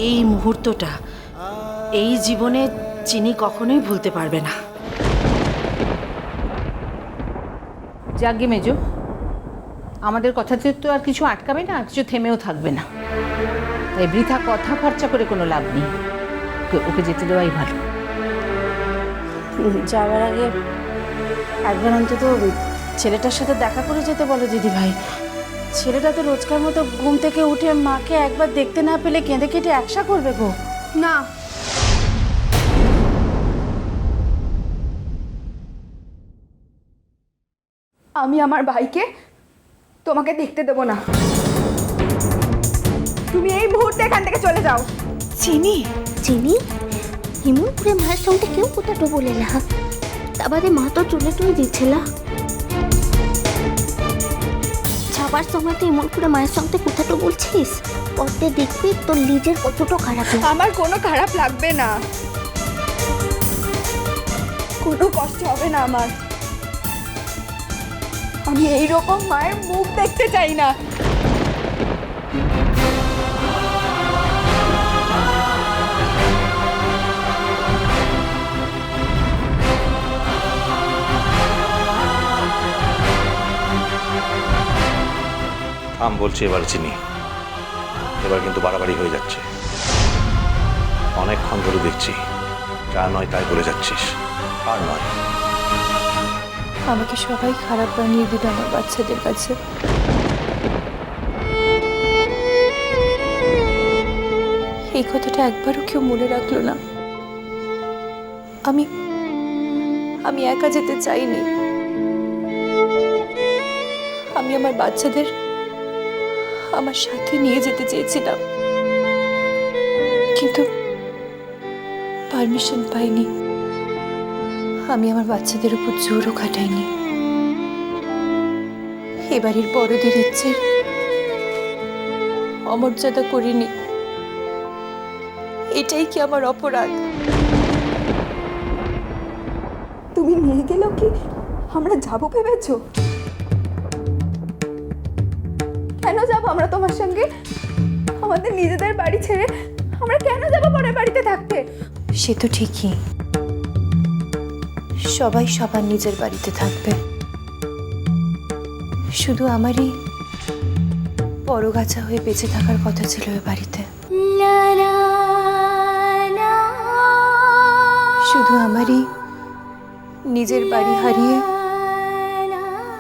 এই মুহূর্তটা এই জীবনে চিনি কখনোই ভুলতে পারবে না। যাগে মেজো, আমাদের কথাতে তো আর কিছু আটকাবে না, আর কিছু থেমেও থাকবে না। তাই বৃথা কথা খরচা করে কোনো লাভ নেই। ওকে যেতে দেওয়াই ভালো। যাওয়ার আগে একবার অন্তত ছেলেটার সাথে দেখা করে যেতে বলো দিদি ভাই। ছেলেটা তো রোজকার মতো ঘুম থেকে উঠে মাকে একবার দেখতে না পেলে কেঁদে কেটে একসা করবে গো। না, আমি আমার ভাইকে তোমাকে দেখতে দেবো না। তুমি এই মুহূর্তে এখান থেকে চলে যাও। চিনি চিনি হিমুপুরে মায়ের সঙ্গে কেউ কোথাটো বলে না, তারপরে মা তো চলে তুই দিচ্ছিল যাবার সময় তো হিমুপুরে মায়ের সঙ্গে কোথাটো বলছিস, পরে দেখবি তোর নিজের কতটা খারাপ লাগে। আমার কোনো খারাপ লাগবে না, কোনো কষ্ট হবে না আমার। আমি এইরকম মায়ের মুখ দেখতে চাই না। থাম বলছি এবার চিনি, এবার কিন্তু বাড়াবাড়ি হয়ে যাচ্ছে। অনেকক্ষণ ধরে দেখছি যা নয় তাই বলে যাচ্ছিস। আর নয়, আমাকে সবাই খারাপ বানিয়ে দিল আমার বাচ্চাদের কাছে। এই কথাটা একবারও কেউ মনে রাখলো না। আমি আমি একা যেতে চাইনি। আমি আমার বাচ্চাদের আমার সাথে নিয়ে যেতে চেয়েছিলাম, কিন্তু পারমিশন পাইনি। আমি আমার বাচ্চাদের উপর জোরও খাটাইনি। এবারের বড়দের ইচ্ছের অমর্যাদা করিনি। এটাই কি আমার অপরাধ? তুমি নিয়ে গেলেও কি আমরা যাবো ভেবেছো? কেন যাবো আমরা তোমার সঙ্গে? আমাদের নিজেদের বাড়ি ছেড়ে আমরা কেন যাবো পরের বাড়িতে থাকতে? সে তো ঠিকই, সবাই সবার নিজের বাড়িতে থাকবে, শুধু আমারই পরগাছা হয়ে বেঁচে থাকার কথা ছিল এ বাড়িতে। শুধু আমারই নিজের বাড়ি হারিয়ে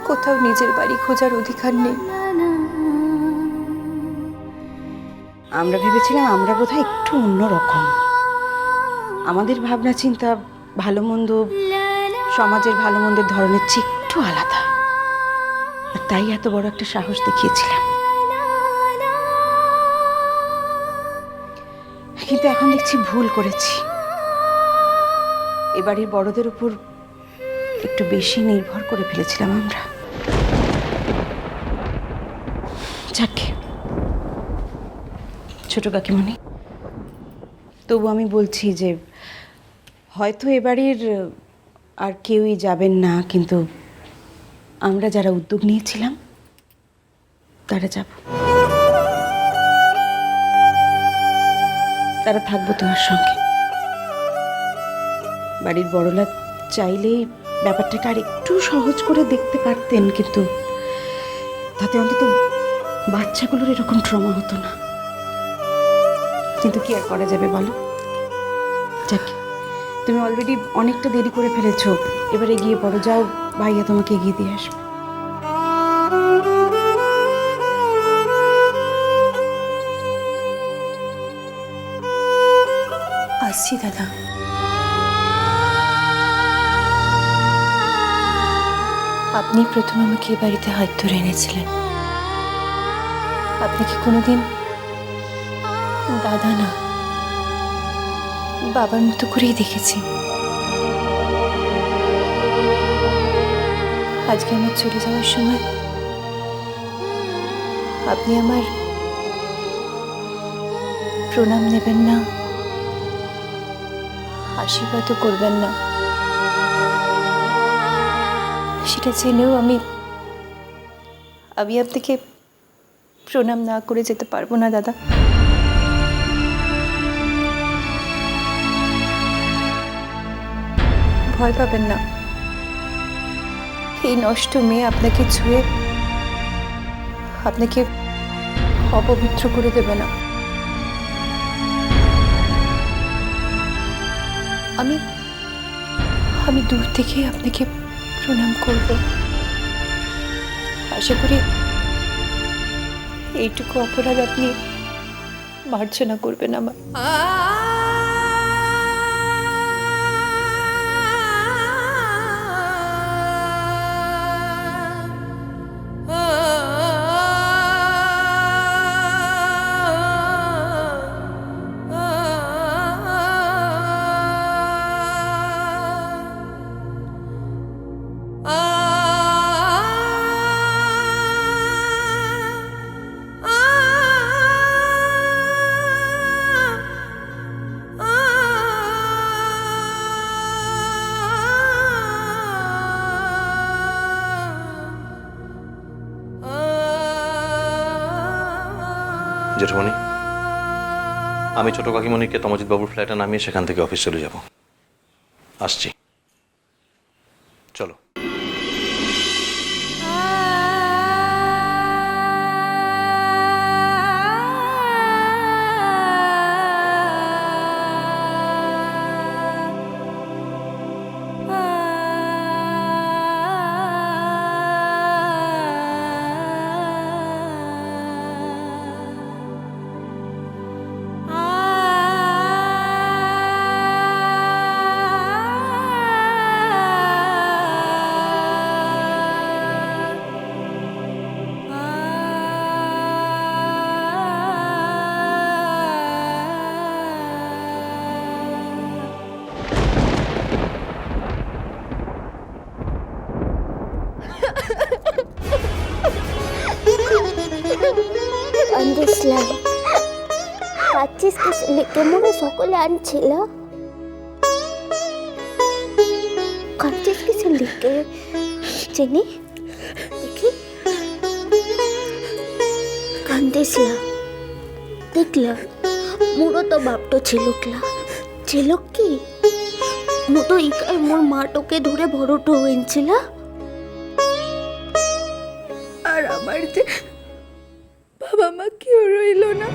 কোথাও নিজের বাড়ি খোঁজার অধিকার নেই। আমরা ভেবেছিলাম আমরা বোধহয় একটু অন্যরকম। আমাদের ভাবনা চিন্তা, ভালো মন্দ, সমাজের ভালো মন্দের ধরনের চেয়ে একটু আলাদা, আর তাই এত বড় একটা সাহস দেখিয়েছিলাম। কিন্তু এখন দেখছি ভুল করেছি। এবারের বড়দের উপর একটু বেশি নির্ভর করে ফেলেছিলাম আমরা। যাকে ছোট কাকিমণি, তবু আমি বলছি যে হয়তো এবারের আর কেউই যাবেন না, কিন্তু আমরা যারা উদ্যোগ নিয়েছিলাম তারা যাব, তারা থাকবো তোমার সঙ্গে। বাড়ির বড়রা চাইলেই ব্যাপারটাকে আর একটু সহজ করে দেখতে পারতেন, কিন্তু তাতে অন্তত বাচ্চাগুলোর এরকম ট্রমা হতো না। কিন্তু কি আর করা যাবে বলো? যাক, তুমি অলরেডি অনেকটা দেরি করে ফেলেছো, এবারে এগিয়ে পড়ো। যাও, ভাইয়া তোমাকে এগিয়ে দিয়ে আসবে। আসছি দাদা। আপনি প্রথম আমাকে এ বাড়িতে হাত ধরে এনেছিলেন। আপনাকে কোনোদিন দাদা না, বাবার মতো করেই দেখেছি। আজকে আমার চলে যাওয়ার সময় আপনি আমার প্রণাম নেবেন না, আশীর্বাদও করবেন না, সেটা জেনেও আমি আপনাকে প্রণাম না করে যেতে পারবো না দাদা। ভয় পাবেন না। এই নষ্ট মেয়ে আপনাকে ছুঁয়ে আপনাকে অপবিত্র করে দেবে না। আমি আমি দূর থেকেই আপনাকে প্রণাম করব। আশা করি এইটুকু অপরাধ আপনি মার্জনা করবেন আমার। জেঠুমণি, আমি ছোট কাকিমণিকে তমজিৎ বাবুর ফ্ল্যাটে নামিয়ে সেখান থেকে অফিস চলে যাব। আসছি, চলো। কান্দিসলাম, কাঁদছিস কিসে? কেমন সকলে আনছিল? কাঁদছিস কিসে লিখে? চিনি দেখি, কান্দিসলাম দেখলা মোরও তো বাপটো ছিল ছিল কি মতো ইকাই মোর মাটোকে ধরে ভরটো হয়েছিল। আর আমার যে বাবা মা কেউ রইল না।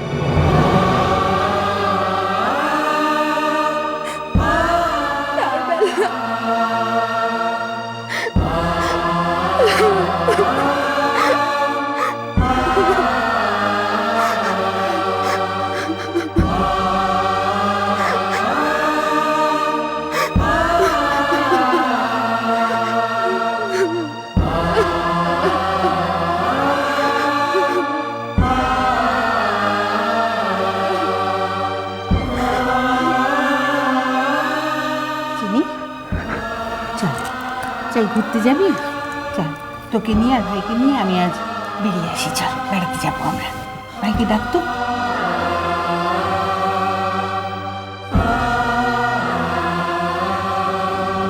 চল ঘুরতে যাবি? চল, তোকে নিয়ে আর ভাইকে নিয়ে আমি আজ বেরিয়ে আসি। চল বেড়াতে যাবো আমরা। ভাইকে ডাকতো।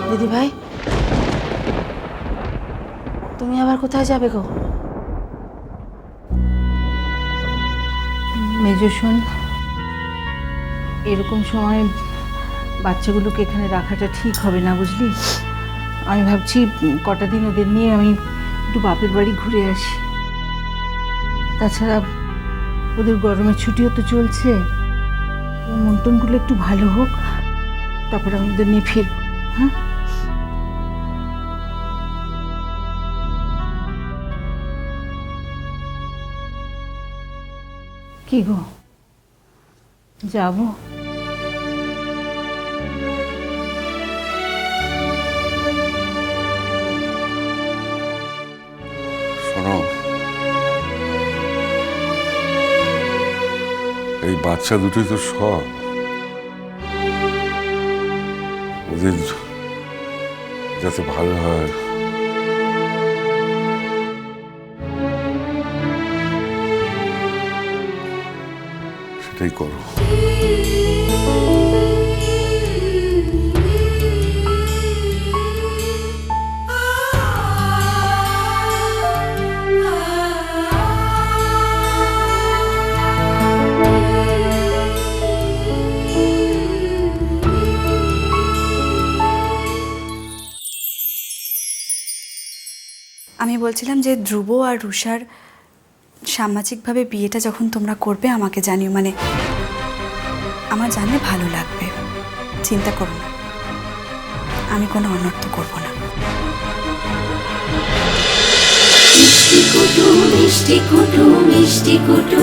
দিদি ভাই, তুমি আবার কোথায় যাবে গো? মেজো শোন, এরকম সময় বাচ্চাগুলোকে এখানে রাখাটা ঠিক হবে না, বুঝলি? আমি ভাবছি কটা দিন ওদের নিয়ে আমি একটু বাপের বাড়ি ঘুরে আসি। তাছাড়া ওদের গরমের ছুটিও তো চলছে, মন টনগুলো একটু ভালো হোক, তারপর আমি ওদের নিয়ে ফিরব। হ্যাঁ, কি গো, যাবো? এই বাচ্চা দুটোই তো সব, ওদের যাতে ভালো হয় সেটাই করো। আমি বলছিলাম যে ধ্রুব আর রুষার সামাজিকভাবে বিয়েটা যখন তোমরা করবে আমাকে জানিও, মানে আমার জানলে ভালো লাগবে। চিন্তা করো না, আমি কোনো অনর্থ করব না। মিষ্টি কুটু মিষ্টি কুটু মিষ্টি কুটু।